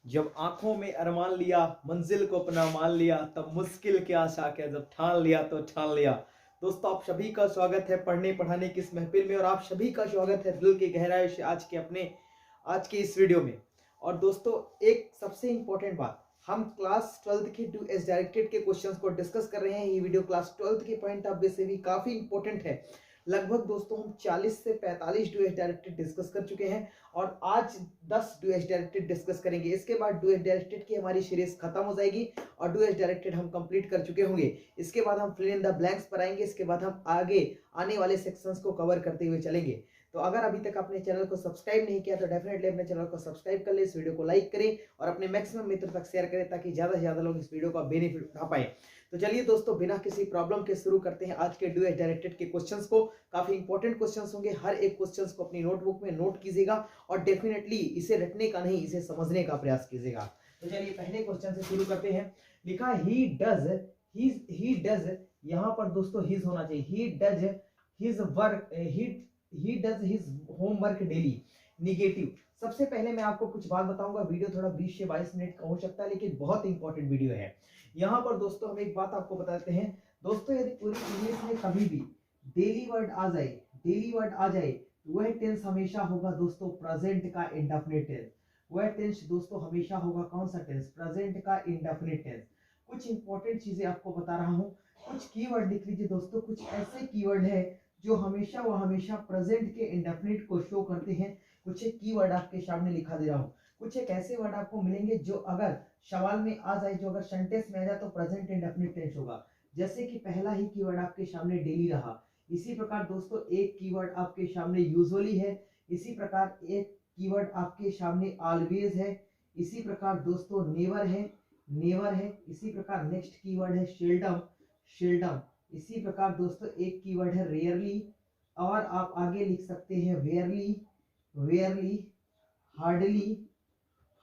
जब आंखों में अरमान लिया, मंजिल को अपना मान लिया, तब मुश्किल क्या आशा क्या, जब ठान लिया तो ठान लिया। दोस्तों, आप सभी का स्वागत है पढ़ने पढ़ाने की इस महफिल में, और आप सभी का स्वागत है दिल की गहराई से आज के इस वीडियो में। और दोस्तों, एक सबसे इंपॉर्टेंट बात, हम क्लास 12th के डू एस डायरेक्टेड के क्वेश्चंस को डिस्कस कर रहे हैं। ये वीडियो क्लास 12th के पॉइंट ऑफ व्यू से भी काफी इंपॉर्टेंट है। लगभग दोस्तों हम 40 से 45 डू एस डायरेक्टेड डिस्कस कर चुके हैं, और आज 10 डू एस डायरेक्टेड डिस्कस करेंगे। इसके बाद डू एस डायरेक्टेड की हमारी सीरीज खत्म हो जाएगी और डू एस डायरेक्टेड हम कंप्लीट कर चुके होंगे। इसके बाद हम फिल इन द ब्लैंक्स पर आएंगे। इसके बाद हम आगे आने वाले सेक्शंस को कवर करते हुए चलेंगे। तो अगर अभी तक अपने चैनल को सब्सक्राइब नहीं किया तो डेफिनेटली अपने चैनल को सब्सक्राइब कर ले, इस वीडियो को लाइक करें और अपने मैक्सिमम मित्र तक शेयर करें, ताकि ज्यादा से ज्यादा लोग इस वीडियो का बेनिफिट उठा पाए। तो चलिए दोस्तों, बिना किसी प्रॉब्लम के शुरू करते हैं आज के डू एस डायरेक्टेड के क्वेश्चंस को। काफी इंपॉर्टेंट क्वेश्चंस होंगे, हर एक क्वेश्चंस को अपनी नोटबुक में नोट कीजिएगा और डेफिनेटली इसे रटने का नहीं, इसे समझने का प्रयास कीजिएगा। तो चलिए पहले क्वेश्चन से शुरू करते हैं। लिखा ही डज, यहाँ पर दोस्तों हिज होना चाहिए। He does his homework daily. Negative. सबसे पहले मैं आपको कुछ बात बताऊंगा, वीडियो थोड़ा 20 से 22 मिनट का हो सकता है, लेकिन बहुत इंपॉर्टेंट वीडियो है। यहाँ पर दोस्तों हम एक बात आपको बताते हैं। दोस्तों, यदि पूरी इंग्लिश में कभी भी डेली वर्ड आ जाए, वह टेंस हमेशा होगा दोस्तों प्रेजेंट का इंडेफिनिट टेंस। वह टेंस दोस्तों हमेशा होगा कौन सा टेंस? प्रेजेंट का इंडेफिनिट टेंस। कुछ इंपॉर्टेंट चीजें आपको बता रहा हूँ, कुछ कीवर्ड लिख लीजिए दोस्तों। कुछ ऐसे कीवर्ड है जो हमेशा प्रेजेंट के इंडेफिनिट को शो करते हैं। कुछ एक कीवर्ड आपके सामने लिखा दे रहा हूँ। कुछ एक ऐसे वर्ड आपको मिलेंगे जो अगर सवाल में आ जाए, जो अगर सेंटेंस में आ जाए तो प्रेजेंट इंडेफिनिट टेंस होगा। जैसे कि पहला ही कीवर्ड आपके सामने डेली रहा। इसी प्रकार दोस्तों एक कीवर्ड आपके सामने यूजुअली है। इसी प्रकार एक कीवर्ड आपके सामने ऑलवेज है। इसी प्रकार दोस्तों नेवर है। इसी प्रकार नेक्स्ट कीवर्ड है शेल्डम। इसी प्रकार दोस्तों एक कीवर्ड है रेयरली, और आप आगे लिख सकते हैं वेयरली,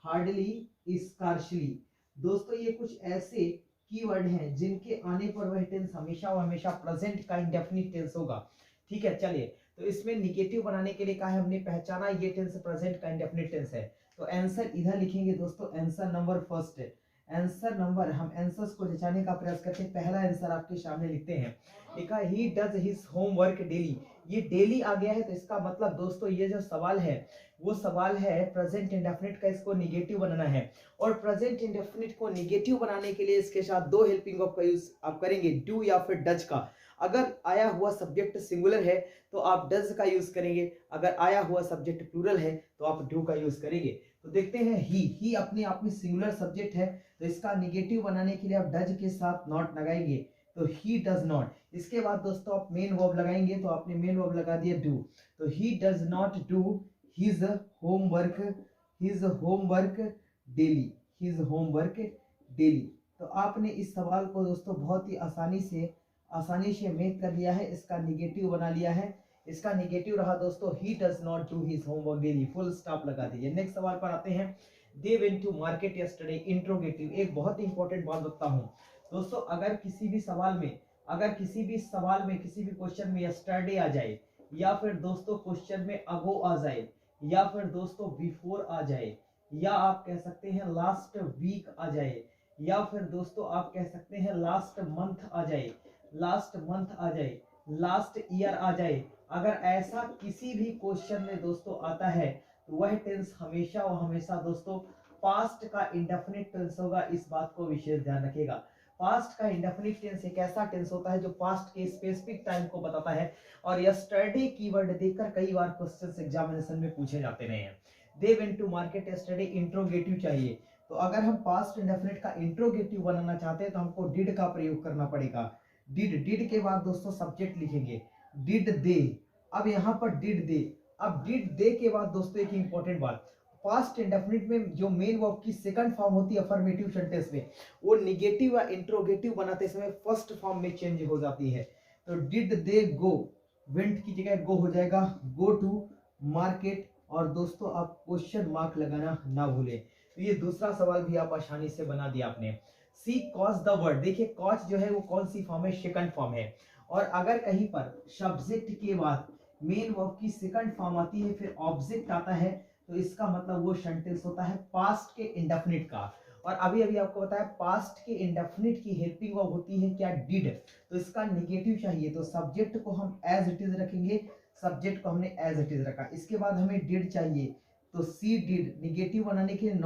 हार्डली, स्कार्शली। दोस्तों ये कुछ ऐसे कीवर्ड हैं जिनके आने पर वह टेंस हमेशा प्रेजेंट का इंडेफिनिट टेंस होगा। ठीक है, चलिए तो इसमें निगेटिव बनाने के लिए कहा है, हमने पहचाना ये टेंस प्रेजेंट का इंडेफिनिट टेंस है। तो आंसर इधर लिखेंगे दोस्तों, आंसर नंबर फर्स्ट है। हम आंसर्स को जचाने का प्रयास करते हैं। पहला आंसर आपके सामने लिखते हैं। लिखा he does his homework daily. ये डेली आ गया है, तो इसका मतलब दोस्तों ये जो सवाल है वो सवाल है प्रेजेंट इंडेफिनिट का, इसको निगेटिव बनाना है। और प्रेजेंट इंडेफिनिट को निगेटिव बनाने के लिए इसके साथ दो हेल्पिंग वर्ब का यूज आप करेंगे, डू या फिर डज का। अगर आया हुआ सब्जेक्ट सिंगुलर है तो आप डज का यूज करेंगे, अगर आया हुआ सब्जेक्ट प्लूरल है तो आप डू का यूज करेंगे। तो देखते हैं, ही अपने आप में सिंगुलर सब्जेक्ट है, तो इसका निगेटिव बनाने के लिए आप डज के साथ नॉट लगाएंगे, तो ही डज नॉट। इसके बाद दोस्तों आप मेन वर्ब लगाएंगे, तो आपने मेन वर्ब लगा दिया डू, तो ही does not do his homework daily. तो आपने इस सवाल को दोस्तों बहुत ही आसानी से मेक कर लिया है, इसका निगेटिव बना लिया है। इसका निगेटिव रहा दोस्तों, he does not do his homework daily, full stop लगा दीजिए। नेक्स्ट सवाल पर आते हैं। They went to market yesterday, interrogative. एक बहुत ही इंपॉर्टेंट बात बताता हूँ दोस्तों, अगर किसी भी सवाल में किसी भी क्वेश्चन में यस्टरडे आ जाए, या फिर दोस्तों क्वेश्चन में अगो आ जाए, या फिर दोस्तों बिफोर आ जाए, या आप कह सकते हैं लास्ट वीक आ जाए, या फिर दोस्तों आप कह सकते हैं लास्ट मंथ आ जाए, लास्ट ईयर आ जाए, अगर ऐसा किसी भी क्वेश्चन में दोस्तों आता है तो वह टेंस हमेशा दोस्तों पास्ट का इंडेफिनिट टेंस होगा। इस बात को विशेष ध्यान रखिएगा। पास्ट का इंडेफिनिट टेंस एक ऐसा टेंस होता है जो पास्ट के स्पेसिफिक टाइम को बताता है, और यस्टरडे कीवर्ड देकर कई बार क्वेश्चंस एग्जामिनेशन में पूछे जाते रहे हैं। They went to market yesterday, interrogative चाहिए, तो अगर हम पास्ट इंडेफिनिट का इंट्रोगेटिव बनाना चाहते हैं तो हमको डिड का प्रयोग करना पड़ेगा। डिड के बाद दोस्तों सब्जेक्ट लिखेंगे, डिड दे। अब यहाँ पर डिड दे के बाद दोस्तों एक इंपॉर्टेंट बात, पास्ट इंडेफिनिट में जो मेन वर्ब की सेकंड फॉर्म होती है अफर्मेटिव सेंटेंस में, वो निगेटिव या इंट्रोगेटिव बनाते समय फर्स्ट फॉर्म में चेंज हो जाती है। तो डिड दे गो, वेंट की जगह गो हो जाएगा, गो टू मार्केट। और दोस्तों आप क्वेश्चन मार्क लगाना ना भूलें। तो ये दूसरा सवाल भी आप आसानी से बना दिया आपने। सी कॉज द वर्ड, देखिए कॉज जो है वो कौन सी फॉर्म है? सेकंड फॉर्म है। और अगर कहीं पर सब्जेक्ट के बाद मेन वर्ब की सेकंड फॉर्म आती है, फिर ऑब्जेक्ट आता है, तो तो इसका मतलब वो सेंटेंस होता है पास्ट के इंडेफिनिट का। और अभी अभी आपको बताया पास्ट के इंडेफिनिट की हेल्पिंग वर्ब होती है क्या, डिड। तो इसका निगेटिव चाहिए तो सब्जेक्ट को हम एज इट इज रखेंगे, सब्जेक्ट को हमने एज इट इज रखा। इसके बाद हमें डिड चाहिए तो सी डिड, निगेटिव बनाने के लिए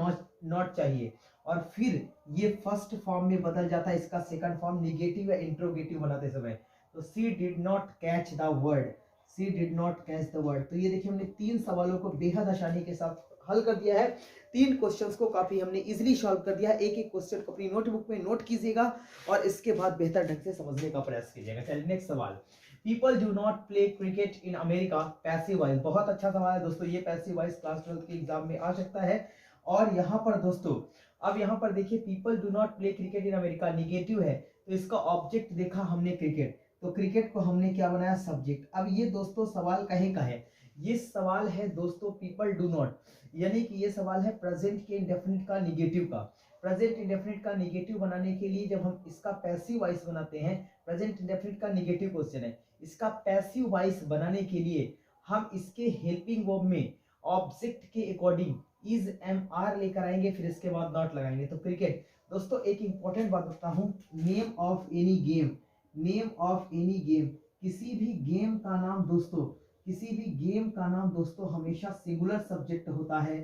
नॉट चाहिए। और फिर ये फर्स्ट फॉर्म में बदल जाता है, इसका सेकंड फॉर्म निगेटिव या इंट्रोगेटिव बनाते समय। तो she did not catch the word, she did not catch the word. तो ये देखिए हमने 3 सवालों को बेहद आसानी के साथ हल कर दिया है। 3 क्वेश्चंस को काफी हमने इजीली सॉल्व कर दिया है। एक एक क्वेश्चन को अपनी नोटबुक में नोट कीजिएगा और इसके बाद बेहतर ढंग से समझने का प्रयास कीजिएगा। चलिए नेक्स्ट सवाल, people do not play cricket in America passive voice. बहुत अच्छा सवाल है दोस्तों, ये पैसिव वॉइस क्लास 12 के एग्जाम में आ सकता है। और यहाँ पर दोस्तों अब यहाँ पर देखिए people do not play cricket in America negative है, तो इसका ऑब्जेक्ट देखा हमने क्रिकेट, तो क्रिकेट को हमने क्या बनाया सब्जेक्ट। अब ये दोस्तों सवाल कहीं का है, ये सवाल है दोस्तों पीपल डू नॉट, यानी कि ये सवाल है प्रेजेंट के इंडेफिनिट का निगेटिव का। प्रेजेंट इंडेफिनिट का निगेटिव बनाने के लिए जब हम इसका पैसिव वॉइस बनाते हैं, प्रेजेंट इंडेफिनिट का निगेटिव क्वेश्चन है, इसका पैसिव वॉइस बनाने के लिए हम इसके हेल्पिंग वर्ब में ऑब्जेक्ट के अकॉर्डिंग इज एम आर लेकर आएंगे, फिर इसके बाद नॉट लगाएंगे। तो क्रिकेट दोस्तों एक इंपॉर्टेंट बात बताता हूँ, name of any game, name of any game, किसी भी गेम का नाम दोस्तों, किसी भी गेम का नाम दोस्तों हमेशा सिंगुलर सब्जेक्ट होता है,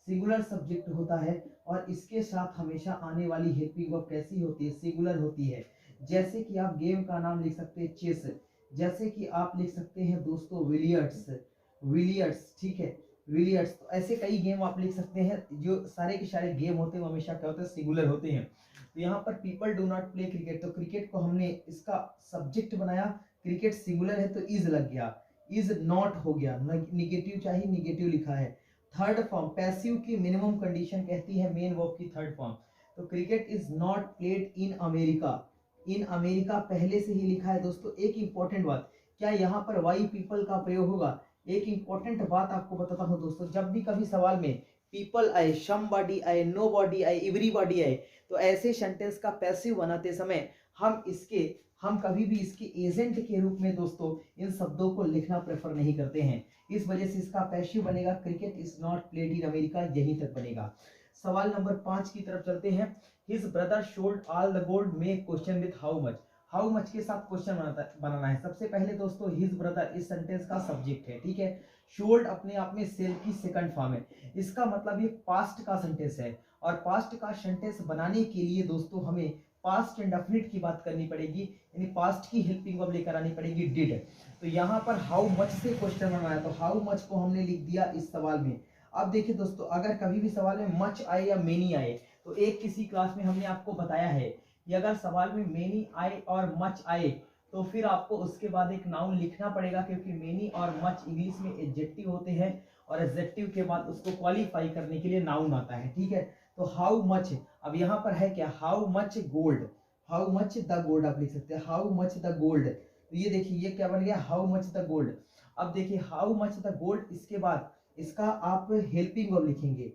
सिंगुलर सब्जेक्ट होता है। और इसके साथ हमेशा आने वाली हेल्पिंग वर्ब कैसी होती है, सिंगुलर होती है। जैसे कि आप गेम का नाम लिख सकते हैं चेस, जैसे कि आप लिख सकते हैं दोस्तों विलियर्ड्स, विलियर्ड्स, ठीक है विलियर्ड्स। तो ऐसे कई गेम आप लिख सकते हैं, जो सारे के सारे गेम होते हैं वो हमेशा क्या होते हैं सिंगुलर होते हैं। तो यहाँ पर people do not play cricket, तो क्रिकेट को हमने इसका सब्जेक्ट बनाया, क्रिकेट सिंगुलर है तो इज लग गया, इज नॉट हो गया, निगेटिव चाहिए निगेटिव लिखा है। थर्ड फॉर्म पैसिव की मिनिमम कंडीशन कहती है मेन वर्ब की थर्ड फॉर्म, तो cricket is not played in America, in America पहले से ही लिखा है दोस्तों। एक इंपॉर्टेंट बात, क्या यहाँ पर वाई पीपल का प्रयोग होगा, एक इंपॉर्टेंट बात आपको बताता हूँ दोस्तों, जब भी कभी सवाल में पीपल आए, समबॉडी आए, नोबॉडी आए, एवरीबॉडी आए, तो ऐसे सेंटेंस का पैसिव बनाते समय हम कभी भी इसके एजेंट के रूप में दोस्तों इन शब्दों को लिखना प्रेफर नहीं करते हैं। इस वजह से इसका पैसिव बनेगा cricket is not played in America, यहीं तक बनेगा। सवाल नंबर 5 की तरफ चलते हैं। His brother sold all the gold, make question with how much. How much के साथ क्वेश्चन बनाना है। सबसे पहले दोस्तों हिज ब्रदर इस सेंटेंस का सब्जेक्ट है, ठीक है। शोल्ड अपने आप में सेल की सेकंड फॉर्म है, इसका मतलब ये पास्ट का सेंटेंस है। और पास्ट का सेंटेंस बनाने के लिए दोस्तों हमें पास्ट इंडेफिनिट की बात करनी पड़ेगी, यानी पास्ट की हेल्पिंग वर्ब लेकर आनी पड़ेगी डिड। तो यहाँ पर हाउ मच से क्वेश्चन बनाया, तो हाउ मच को हमने लिख दिया इस सवाल में। अब देखिए दोस्तों अगर कभी भी सवाल में मच आए या मेनी आए, तो एक किसी क्लास में हमने आपको बताया है कि अगर सवाल में मेनी आए और मच आए तो फिर आपको उसके बाद एक नाउन लिखना पड़ेगा, क्योंकि मेनी और मच इंग्लिश में एडजेक्टिव होते हैं और एडजेक्टिव के बाद उसको क्वालिफाई करने के लिए नाउन आता है, ठीक है। तो हाउ मच, अब यहाँ पर है क्या, how much gold, how much the gold आप लिख सकते हैं, हाउ मच द गोल्ड। तो ये देखिए ये क्या बन गया, हाउ मच द गोल्ड। अब देखिए हाउ मच द गोल्ड, इसके बाद इसका आप हेल्पिंग वर्ब लिखेंगे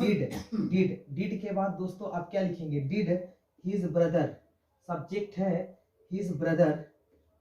डिड, डिड के बाद दोस्तों आप क्या लिखेंगे, डिड हिज ब्रदर, सब्जेक्ट है हिज ब्रदर,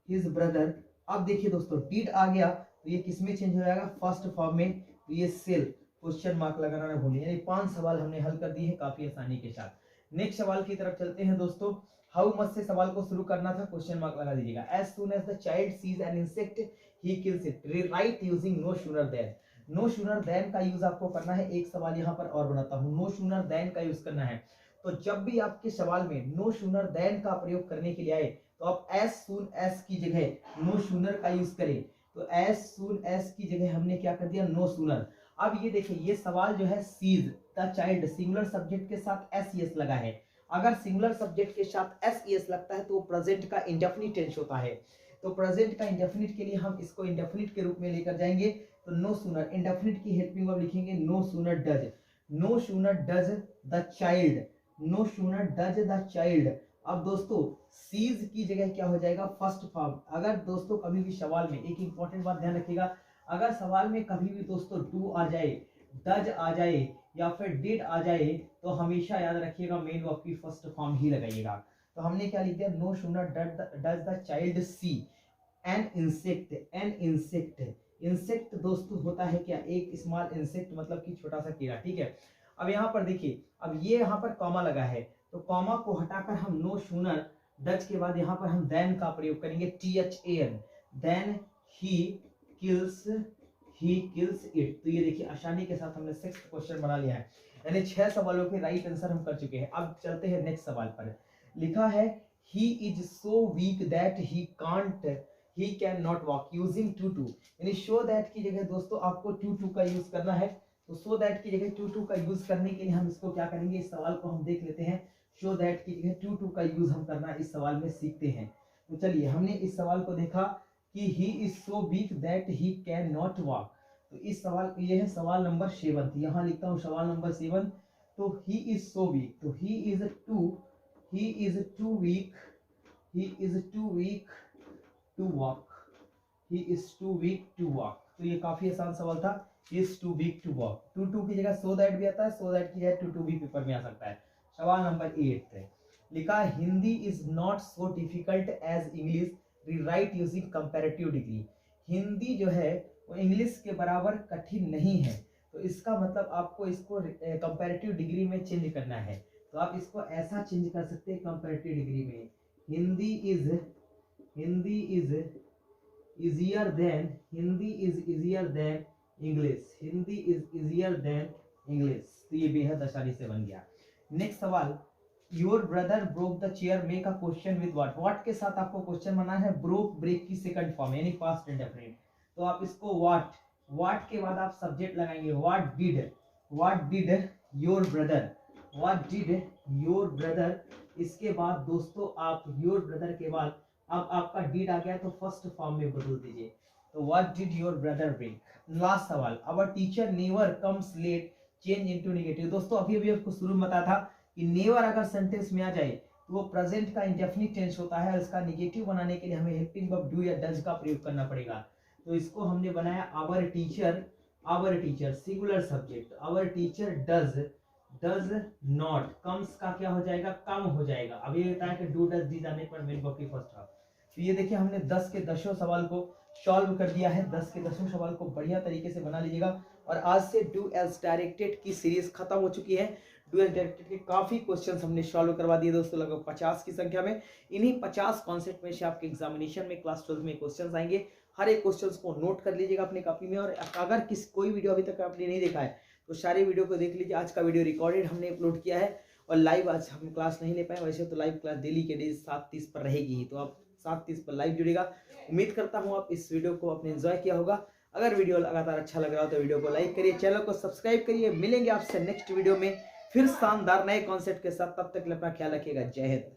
हिज ब्रदर। अब देखिए दोस्तों डिड आ गया तो ये किस में चेंज हो जाएगा, फर्स्ट फॉर्म में, तो ये सेल, क्वेश्चन मार्क लगाना ना भूलिए। यानी 5 सवाल हमने हल कर दिए हैं काफी आसानी के साथ। नेक्स्ट सवाल की तरफ चलते हैं दोस्तों। हाउ मच से सवाल को शुरू करना था, क्वेश्चन मार्क लगा दीजिएगा। As soon as the child sees an insect he kills it, write using no sooner than. No sooner than का यूज आपको करना है। एक सवाल यहाँ पर और बनाता हूँ, नो सूनर देन का यूज करना है। तो जब भी आपके सवाल में नो सूनर देन का प्रयोग करने के लिए आए तो आप एज सून एज की जगह नो सूनर का यूज करें। तो एज सून एज की जगह हमने क्या कर दिया, नो सूनर। अब ये देखिए ये सवाल जो है sees the child, singular subject के साथ एस लगा है। अगर सिंगुलर सब्जेक्ट के साथ एस लगता है तो वो प्रेजेंट का इंडेफिनिट टेंस होता है। तो प्रेजेंट का इंडेफिनिट के लिए हम इसको इंडेफिनिट के रूप में लेकर जाएंगे। तो नो सूनर, इंडेफिनिट की हेल्पिंग वर्ब लिखेंगे no sooner does, no sooner does the child, no sooner does the child. अब दोस्तों सीज की जगह क्या हो जाएगा, फर्स्ट फॉर्म। अगर दोस्तों कभी भी सवाल में एक इंपॉर्टेंट बात ध्यान रखिएगा, अगर सवाल में कभी भी दोस्तों डू आ जाए, डज आ जाए या फिर डिड आ जाए, तो हमेशा याद रखिएगा मेन वर्ब की फर्स्ट फॉर्म ही लगाइएगा। तो हमने क्या लिख दिया, no sooner does the child see an insect, an insect, insect दोस्तों होता है क्या, एक स्मॉल इंसेक्ट मतलब कि छोटा सा कीड़ा, ठीक है। अब यहाँ पर देखिए, अब ये यहाँ पर कॉमा लगा है, तो कॉमा को हटाकर हम नो सूनर डच के बाद यहाँ पर हम देन का प्रयोग करेंगे, THAN, than he kills it. तो ये देखिए आसानी के साथ हमने 6th क्वेश्चन बना लिया है, यानी 6 सवालों के राइट आंसर हम कर चुके हैं। अब चलते हैं नेक्स्ट सवाल पर। लिखा है he is so weak that he can not walk using too, यानी शो दैट की जगह दोस्तों आपको टू का यूज करना है। तो सो दैट की जगह टू का यूज करने के लिए हम इसको क्या करेंगे, इस सवाल को हम देख लेते हैं। शो दैट की जगह टू का यूज हम करना इस सवाल में सीखते हैं। तो चलिए, हमने इस सवाल को देखा कि ही is so weak that he can not walk. तो इस सवाल, ये है सवाल नंबर 7, यहाँ लिखता हूँ सवाल नंबर 7। तो ही इज सो वीक, तो he is too weak to walk, he is too weak to walk. तो ये काफी आसान सवाल था, is too weak to walk. Too की जगह सो दैट भी आता है, सो दैट की जगह टू भी पेपर में आ सकता है। सवाल नंबर 8 है, लिखा Hindi is not so difficult as English, rewrite using comparative degree. Hindi जो है वो इंग्लिश के बराबर कठिन नहीं है, तो इसका मतलब आपको इसको कंपैरेटिव डिग्री में चेंज करना है। तो आप इसको ऐसा चेंज कर सकते हैं कंपैरेटिव डिग्री में, Hindi is easier than English, Hindi is easier than English. तो ये बेहद आसानी से बन गया। नेक्स्ट सवाल, your brother broke the chair, make a question with what के साथ आपको क्वेश्चन बनाना है, ब्रोक ब्रेक की सेकंड फॉर्म यानी पास्ट इंडेफिनिट। तो आप इसको व्हाट के बाद आप सब्जेक्ट लगाएंगे, व्हाट डिड योर ब्रदर, इसके बाद दोस्तों आप योर ब्रदर के बाद अब आपका डिड आ गया तो फर्स्ट फॉर्म में बदल दीजिए। तो what did your brother break. Last सवाल, our teacher never comes late, change into negative. दोस्तों अभी आपको शुरू में बताया था कि नेवर अगर सेंटेंस में आ जाए तो वो प्रेजेंट का इंडेफिनिट टेंस होता है, और इसका नेगेटिव बनाने के लिए हमें हेल्पिंग वर्ब डू या डज का प्रयोग करना पड़ेगा। तो इसको हमने बनाया our teacher singular subject, our teacher does not, comes का क्या हो जाएगा, कम हो जाएगा। अब ये बताया कि डू डज डी जाने पर मेन वर्ब की फर्स्ट हाफ। तो ये देखिए हमने 10 के 10 सवाल को सॉल्व कर दिया है, 10 के 10 सवाल को बढ़िया तरीके से बना लीजिएगा। और आज से डू एज डायरेक्टेड की सीरीज खत्म हो चुकी है। डू एज डायरेक्टेड के काफी क्वेश्चंस हमने सॉल्व करवा दिए दोस्तों, लगभग 50 की संख्या में। इन्हीं 50 कॉन्सेप्ट में से आपके एग्जामिनेशन में क्लास 12 में क्वेश्चंस आएंगे। हर एक क्वेश्चंस को नोट कर लीजिएगा अपनी कॉपी में। और अगर कोई वीडियो अभी तक आपने नहीं देखा है तो सारे वीडियो को देख लीजिए। आज का वीडियो रिकॉर्डेड हमने अपलोड किया है, और लाइव आज हम क्लास नहीं ले पाए, वैसे तो लाइव क्लास डेली के डेली 7:30 पर रहेगी ही, तो आप 7:30 पर लाइव जुड़ेगा। उम्मीद करता हूँ आप इस वीडियो को आपने एंजॉय किया होगा। अगर वीडियो लगातार अच्छा लग रहा हो तो वीडियो को लाइक करिए, चैनल को सब्सक्राइब करिए। मिलेंगे आपसे नेक्स्ट वीडियो में फिर शानदार नए कॉन्सेप्ट के साथ, तब तक अपना ख्याल रखिएगा। जय हिंद।